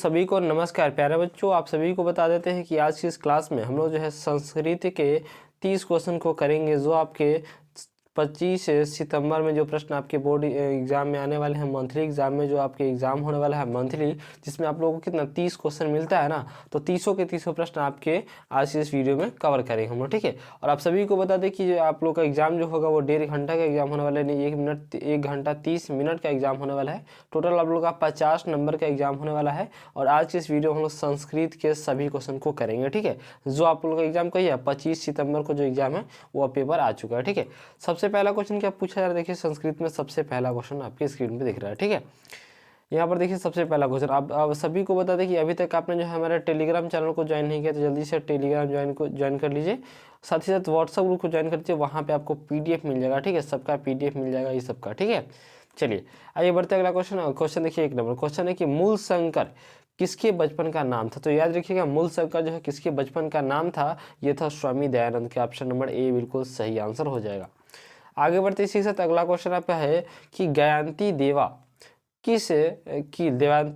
सभी को नमस्कार प्यारे बच्चों, आप सभी को बता देते हैं कि आज की इस क्लास में हम लोग जो है संस्कृत के 30 क्वेश्चन को करेंगे जो आपके 25 सितंबर में जो प्रश्न आपके बोर्ड एग्जाम में आने वाले हैं, मंथली एग्जाम में जो आपके एग्जाम होने वाला है मंथली, जिसमें आप लोगों को कितना 30 क्वेश्चन मिलता है ना, तो 30 के 30 प्रश्न आपके आज की इस वीडियो में कवर करेंगे हम लोग, ठीक है। और आप सभी को बता दें कि जो आप लोग का एग्जाम जो होगा वो 1.5 घंटा का एग्जाम होने वाला है, नहीं 1 घंटा 30 मिनट का एग्जाम होने वाला है। टोटल आप लोग का 50 नंबर का एग्जाम होने वाला है। और आज की इस वीडियो में हम लोग संस्कृत के सभी क्वेश्चन को करेंगे, ठीक है। जो आप लोग का एग्जाम कही है 25 सितंबर को जो एग्जाम है वो पेपर आ चुका है, ठीक है। सबसे पहला क्वेश्चन क्या पूछा जा रहा है, देखिए संस्कृत में सबसे पहला क्वेश्चन आपकी स्क्रीन पे दिख रहा है, ठीक है। यहाँ पर देखिए सबसे पहला क्वेश्चन, आप सभी को बता दें कि अभी तक आपने जो है हमारे टेलीग्राम चैनल को ज्वाइन नहीं किया तो जल्दी से टेलीग्राम ज्वाइन कर लीजिए। साथ ही साथ व्हाट्सअप ग्रुप को ज्वाइन कर लीजिए, वहाँ पे आपको PDF मिल जाएगा, ठीक है। सबका PDF मिल जाएगा, ये सबका, ठीक है। चलिए आइए बढ़ते अगला क्वेश्चन देखिए 1 नंबर क्वेश्चन है कि मूल शंकर किसके बचपन का नाम था। तो याद रखिएगा मूल शंकर जो है किसके बचपन का नाम था, ये था स्वामी दयानंद के। ऑप्शन नंबर ए बिल्कुल सही आंसर हो जाएगा। आगे बढ़ते इसी के साथ अगला क्वेश्चन आपका है कि दमयंती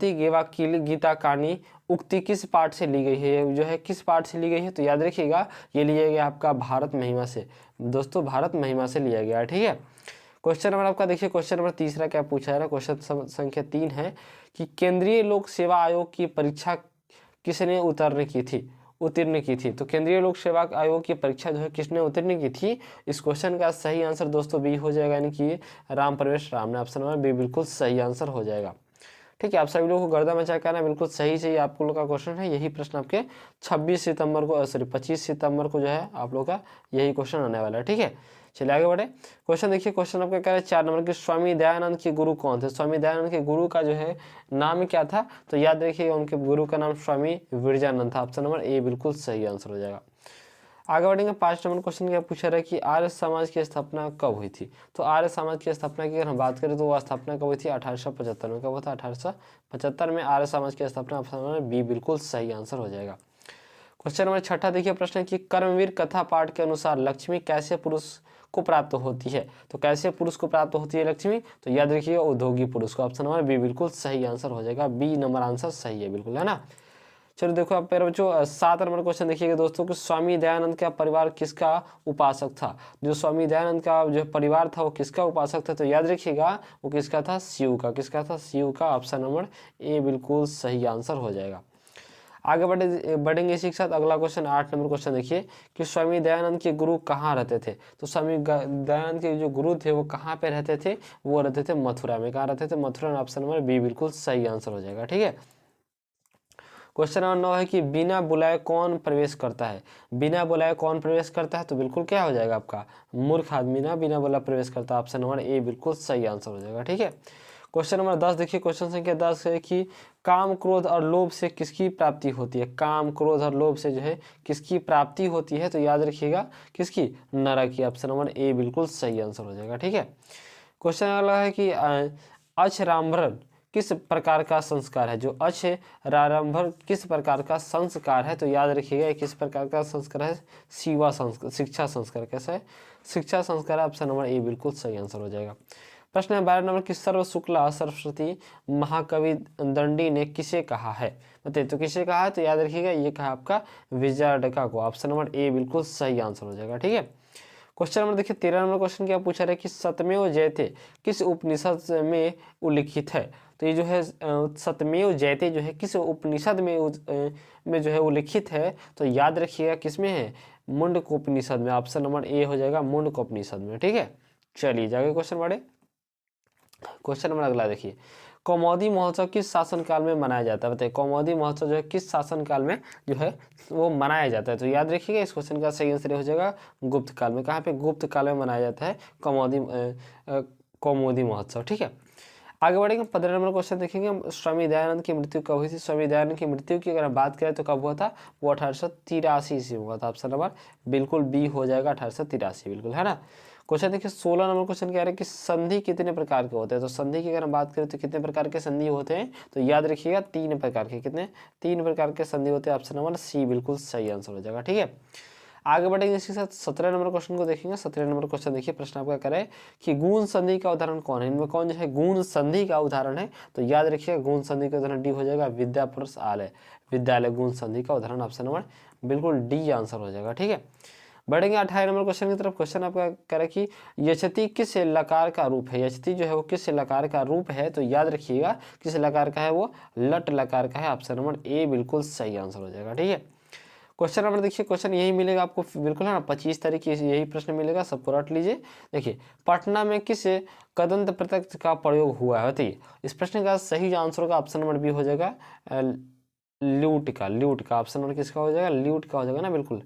देवा की गीता कहानी उक्ति किस पाठ से ली गई है, ये जो है किस पाठ से ली गई है। तो याद रखिएगा ये लिया गया आपका भारत महिमा से, दोस्तों भारत महिमा से लिया गया, ठीक है। क्वेश्चन नंबर आपका देखिए, क्वेश्चन नंबर तीसरा क्या पूछा है, क्वेश्चन संख्या 3 है कि केंद्रीय लोक सेवा आयोग की परीक्षा किसने उत्तीर्ण की थी। तो केंद्रीय लोक सेवा आयोग की परीक्षा जो है किसने उत्तीर्ण की थी। इस क्वेश्चन का सही आंसर दोस्तों बी हो जाएगा, यानी कि राम प्रवेश राम ने। ऑप्शन नंबर बी बिल्कुल सही आंसर हो जाएगा, ठीक है। आप सभी लोगों को गर्दा मचा करना बिल्कुल सही आप लोग का क्वेश्चन है। यही प्रश्न आपके 25 सितंबर को जो है आप लोग का यही क्वेश्चन आने वाला है, ठीक है। चलिए आगे बढ़े। क्वेश्चन देखिए, क्वेश्चन आपका कह रहे हैं 4 नंबर के स्वामी दयानंद के गुरु कौन थे। स्वामी दयानंद के गुरु का जो है नाम क्या था। तो याद रखिए उनके गुरु का नाम स्वामी विरजानंद था। ऑप्शन नंबर ए बिल्कुल सही आंसर हो जाएगा। आगे बढ़ेंगे 5 नंबर क्वेश्चन क्या पूछा रहा है कि आर्य समाज की स्थापना कब हुई थी। तो आर्य समाज की स्थापना की अगर हम बात करें तो वो स्थापना कब हुई थी 1875 में। कब हुआ था 1875 में आर्य समाज की स्थापना। ऑप्शन नंबर बी बिल्कुल सही आंसर हो जाएगा। क्वेश्चन नंबर 6 देखिए, प्रश्न कि कर्मवीर कथा पाठ के अनुसार लक्ष्मी कैसे पुरुष को प्राप्त होती है। तो कैसे पुरुष को प्राप्त होती है लक्ष्मी। तो याद रखिए उद्योगी पुरुष को। ऑप्शन नंबर बी बिल्कुल सही आंसर हो जाएगा, बी नंबर आंसर सही है बिल्कुल, है ना। चलो देखो आप प्यारे बच्चों 7 नंबर क्वेश्चन देखिएगा दोस्तों कि स्वामी दयानंद का परिवार किसका उपासक था। जो स्वामी दयानंद का जो परिवार था वो किसका उपासक था। तो याद रखिएगा वो किसका था, शिव का। किसका था, शिव का। ऑप्शन नंबर ए बिल्कुल सही आंसर हो जाएगा। आगे बढ़ेंगे इसी के साथ अगला क्वेश्चन 8 नंबर क्वेश्चन देखिए कि स्वामी दयानंद के गुरु कहाँ रहते थे। तो स्वामी दयानंद के जो गुरु थे वो कहाँ पे रहते थे, वो रहते थे मथुरा में। कहाँ रहते थे, मथुरा में। ऑप्शन नंबर बी बिल्कुल सही आंसर हो जाएगा, ठीक है। क्वेश्चन नंबर 9 है कि बिना बुलाए कौन प्रवेश करता है। बिना बुलाए कौन प्रवेश करता है। तो बिल्कुल क्या हो जाएगा आपका, मूर्ख आदमी ना बिना बुलाए प्रवेश करता है। ऑप्शन नंबर ए बिल्कुल सही आंसर हो जाएगा, ठीक है। क्वेश्चन नंबर 10 देखिए, क्वेश्चन संख्या 10 है कि काम क्रोध और लोभ से किसकी प्राप्ति होती है। काम क्रोध और लोभ से जो है किसकी प्राप्ति होती है। तो याद रखिएगा किसकी, नरक की। ऑप्शन नंबर ए बिल्कुल सही आंसर हो जाएगा, ठीक है। क्वेश्चन अगला है कि अचराम्भर किस प्रकार का संस्कार है। जो अचराम्भर किस प्रकार का संस्कार है। तो याद रखिएगा किस प्रकार का संस्कार है, शिक्षा संस्कार। कैसा है, शिक्षा संस्कार। ऑप्शन नंबर ए बिल्कुल सही आंसर हो जाएगा। प्रश्न है 12 नंबर की सर्व शुक्ला सरस्वती महाकवि दंडी ने किसे कहा है। बताइए तो किसे कहा है। तो याद रखिएगा ये कहा आपका विजयारण्यका को। ऑप्शन नंबर ए बिल्कुल सही आंसर हो जाएगा, ठीक है। क्वेश्चन नंबर देखिए 13 नंबर क्वेश्चन क्या पूछा रहा है कि सतमेव जयते किस उपनिषद में उल्लिखित है। तो ये जो है सतमेव जयते जो है किस उपनिषद में जो है उल्लिखित है। तो याद रखिएगा किसमें है, मुंडकोपनिषद में। ऑप्शन नंबर ए हो जाएगा मुंडकोपनिषद में, ठीक है। चलिए जाके क्वेश्चन बढ़े। क्वेश्चन नंबर अगला देखिए, कौमुदी महोत्सव किस शासनकाल में मनाया जाता है। बताइए कौमुदी महोत्सव जो है किस शासनकाल में जो है वो मनाया जाता है। तो याद रखिएगा इस क्वेश्चन का सही आंसर हो जाएगा गुप्त काल में। कहाँ पे, गुप्त काल में मनाया जाता है कौमुदी महोत्सव, ठीक है। आगे बढ़ेंगे 15 नंबर क्वेश्चन देखेंगे, स्वामी दयानंद की मृत्यु कब हुई थी। स्वामी दयानंद की मृत्यु की अगर हम बात करें तो कब हुआ था, वो 1883 ईस्वी में हुआ था। ऑप्शन नंबर बिल्कुल बी हो जाएगा 1883 बिल्कुल, है ना। क्वेश्चन देखिए 16 नंबर क्वेश्चन कह रहे हैं कि संधि कितने प्रकार के होते हैं। तो संधि की अगर हम बात करें तो कितने प्रकार के संधि होते हैं। तो याद रखिएगा 3 प्रकार के। कितने, 3 प्रकार के संधि होते हैं। ऑप्शन नंबर सी बिल्कुल सही आंसर हो जाएगा, ठीक है। आगे बढ़ेंगे इसके साथ 17 नंबर क्वेश्चन को देखेंगे। 17 नंबर क्वेश्चन देखिए, प्रश्न आपका करे कि गुण संधि का उदाहरण कौन है, इनमें कौन जो है गुण संधि का उदाहरण है, तो याद रखिएगा गुण संधि का उदाहरण डी हो जाएगा, विद्या प्लस आलय, विद्यालय गुण संधि का उदाहरण ऑप्शन नंबर बिल्कुल डी आंसर हो जाएगा। ठीक है, बढ़ेंगे 28 नंबर क्वेश्चन की तरफ। क्वेश्चन आपका करे कि यचति किस लकार का रूप है, यचति जो है वो किस लकार का रूप है, तो याद रखिएगा किस लकार का है, वो लट लकार का है, ऑप्शन नंबर ए बिल्कुल सही आंसर हो जाएगा। ठीक है, क्वेश्चन नंबर देखिए, क्वेश्चन यही मिलेगा आपको बिल्कुल है ना, 25 तारीख यही प्रश्न मिलेगा, सबको रट लीजिए। देखिए, पटना में किस कदंत प्रत्यय का प्रयोग हुआ है, बताइए। इस प्रश्न का सही आंसर का ऑप्शन नंबर बी हो जाएगा ल्यूट का, ल्यूट का ऑप्शन नंबर किसका हो जाएगा, ल्यूट का हो जाएगा ना, बिल्कुल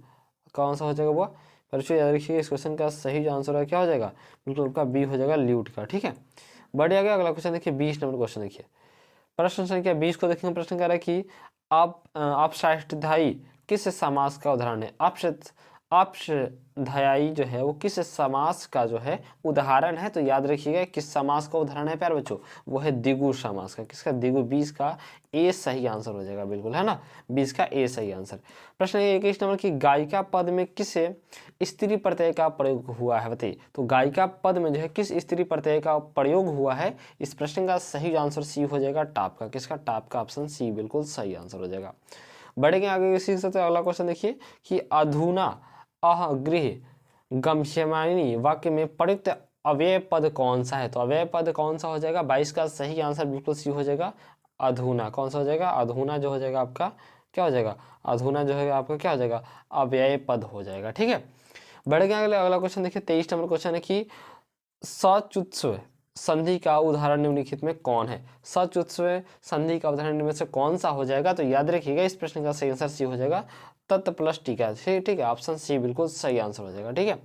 कौन सा हो जाएगा वो, बच्चों याद रखिए इस क्वेश्चन का सही आंसर है क्या हो जाएगा, बिल्कुल आपका बी हो जाएगा ल्यूट का। ठीक है, बढ़िया गया। अगला क्वेश्चन देखिए 20 नंबर क्वेश्चन देखिए, प्रश्न संख्या 20 को देखेंगे। प्रश्न कह रहा है कि अपसाष्टध्यायी किस समास का उदाहरण है, अपसाष्टध्यायी जो है वो किस समास का जो है उदाहरण है, तो याद रखिएगा किस समास का उदाहरण है प्यारे बच्चों, वो है द्विगु समास का, किसका, द्विगु। 20 का ए सही आंसर हो जाएगा, बिल्कुल है ना, 20 का ए सही आंसर। प्रश्न 21 नंबर की गायिका पद में किस स्त्री प्रत्यय का प्रयोग हुआ है, बताइए। तो गायिका पद में जो है किस स्त्री प्रत्यय का प्रयोग हुआ है, इस प्रश्न का सही आंसर सी हो जाएगा, टाप का, किसका, टाप का, ऑप्शन सी बिल्कुल सही आंसर हो जाएगा। बढ़ेंगे आगे इसी से, अगला क्वेश्चन देखिए कि अधुना अह गृह गम्यमानी वाक्य में प्रयुक्त अव्यय पद कौन सा है, तो अव्यय पद कौन सा हो जाएगा, 22 का सही आंसर बिल्कुल सी हो जाएगा, अधुना। कौन सा हो जाएगा, अधुना जो हो जाएगा आपका क्या हो जाएगा, अधुना जो है आपका क्या हो जाएगा, अव्यय पद हो जाएगा। ठीक है, बढ़ गया अगला क्वेश्चन देखिए 23 नंबर क्वेश्चन है कि सचुत्स्व संधि का उदाहरण निम्नलिखित में कौन है, सचुत्स्व संधि का उदाहरण निम्न में से कौन सा हो जाएगा, तो याद रखिएगा इस प्रश्न का सही आंसर सी हो जाएगा, तत् प्लस टीका। ठीक है, ऑप्शन सी बिल्कुल सही आंसर हो जाएगा। ठीक है,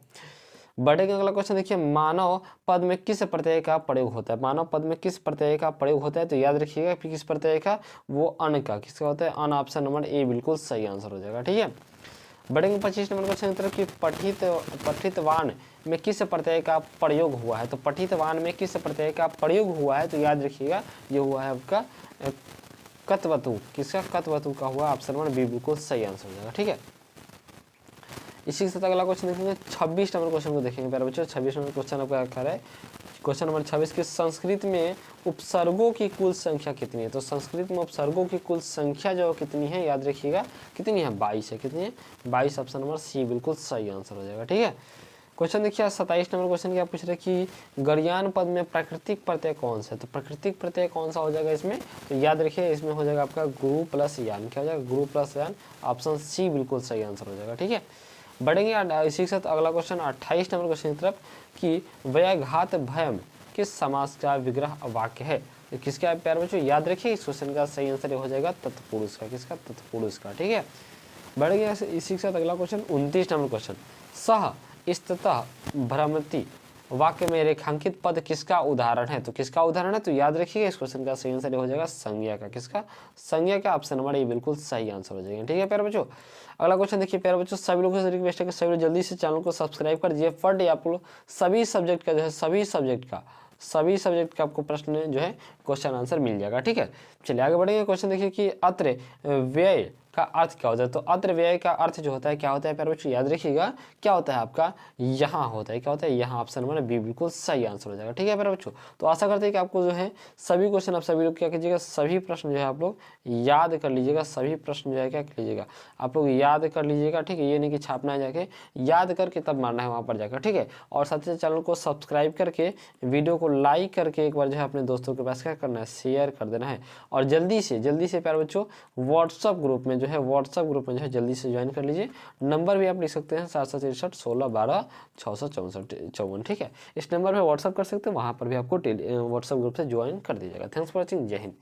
बढ़ेगा अगला क्वेश्चन देखिए, मानव पद में किस प्रत्यय का प्रयोग होता है, मानव पद में किस प्रत्यय का प्रयोग होता है, तो याद रखिएगा किस प्रत्यय का, वो अन का, किसका होता है, अन, ऑप्शन नंबर ए बिल्कुल सही आंसर हो जाएगा। ठीक है, बढ़ेंगे 25 नंबर क्वेश्चन की तरफ कि पठितवान में किस प्रत्यय का प्रयोग हुआ है, तो पठितवान में किस प्रत्यय का प्रयोग हुआ है, तो याद रखिएगा ये हुआ है आपका कत्वतु, किसका, कत्वतु का हुआ, ऑप्शन नंबर बी बिल्कुल सही आंसर हो जाएगा। ठीक है, इसी के साथ अगला क्वेश्चन देखेंगे 26 नंबर क्वेश्चन को देखेंगे प्यारे बच्चों। 26 नंबर क्वेश्चन आपका क्या है, क्वेश्चन नंबर 26 के संस्कृत में उपसर्गों की कुल संख्या कितनी है, तो संस्कृत में उपसर्गों की कुल संख्या जो कितनी है, याद रखिएगा कितनी है, 22 है, कितनी है, 22, ऑप्शन नंबर सी बिल्कुल सही आंसर हो जाएगा। ठीक है, क्वेश्चन देखिए 27 नंबर क्वेश्चन क्या पूछ रहे कि गर्यान पद में प्राकृतिक प्रत्यय कौन सा है, तो प्राकृतिक प्रत्यय कौन सा हो जाएगा इसमें, तो याद रखिए इसमें हो जाएगा आपका गुरु प्लस यान, क्या हो जाएगा, गुरु प्लस यान, ऑप्शन सी बिल्कुल सही आंसर हो जाएगा। ठीक है, बढ़ेंगे इसी के साथ अगला क्वेश्चन 28 नंबर क्वेश्चन की तरफ कि व्याघात भयम किस समास का विग्रह वाक्य है, तो किसका है प्यारे बच्चों, याद रखिए इस क्वेश्चन का सही आंसर हो जाएगा तत्पुरुष का, किसका, तत्पुरुष का। ठीक है, बढ़ेंगे इसी के साथ अगला क्वेश्चन 29 नंबर क्वेश्चन, सह स्तः भ्रमति वाक्य में रेखांकित पद किसका उदाहरण है, तो किसका उदाहरण है, तो याद रखिएगा इस क्वेश्चन का सही आंसर हो जाएगा संज्ञा का, किसका, संज्ञा का, ऑप्शन नंबर ए बिल्कुल सही आंसर हो जाएगा। ठीक है प्यारे बच्चों, अगला क्वेश्चन देखिए प्यारे बच्चों, सभी लोगों से रिक्वेस्ट है कि सभी लोग जल्दी से चैनल को सब्सक्राइब कर दीजिए। फट आप लोग सभी सब्जेक्ट का जो है, सभी सब्जेक्ट का आपको प्रश्न जो है क्वेश्चन आंसर मिल जाएगा। ठीक है, चलिए आगे बढ़ेंगे। क्वेश्चन देखिए कि अत्र व्यय का अर्थ क्या होता है, तो अत्र व्यय का अर्थ जो होता है क्या होता है प्यारे बच्चों, याद रखिएगा क्या होता है आपका, यहाँ होता है, क्या होता है, यहाँ, ऑप्शन नंबर बी बिल्कुल सही आंसर हो जाएगा। ठीक है प्यारे बच्चों, तो आशा करते हैं कि आपको जो है सभी क्वेश्चन आप सभी लोग क्या कीजिएगा, सभी प्रश्न जो है आप लोग याद कर लीजिएगा, सभी प्रश्न जो है क्या कर लीजिएगा, आप लोग याद कर लीजिएगा। ठीक है, ये नहीं कि छापना है जाके, याद करके तब मारना है वहाँ पर जाकर। ठीक है, और साथ ही चैनल को सब्सक्राइब करके वीडियो को लाइक करके एक बार जो है अपने दोस्तों के पास क्या करना है, शेयर कर देना है। और जल्दी से प्यारे बच्चों व्हाट्सअप ग्रुप में जो है, व्हाट्सअप ग्रुप में जो है जल्दी से ज्वाइन कर लीजिए। नंबर भी आप लिख सकते हैं 7763 16 12 664 ठीक है, इस नंबर पर व्हाट्सअप कर सकते हैं, वहाँ पर भी आपको व्हाट्सअप ग्रुप से ज्वाइन कर दीजिएगा। थैंक्स फॉर वॉचिंग, जय हिंद।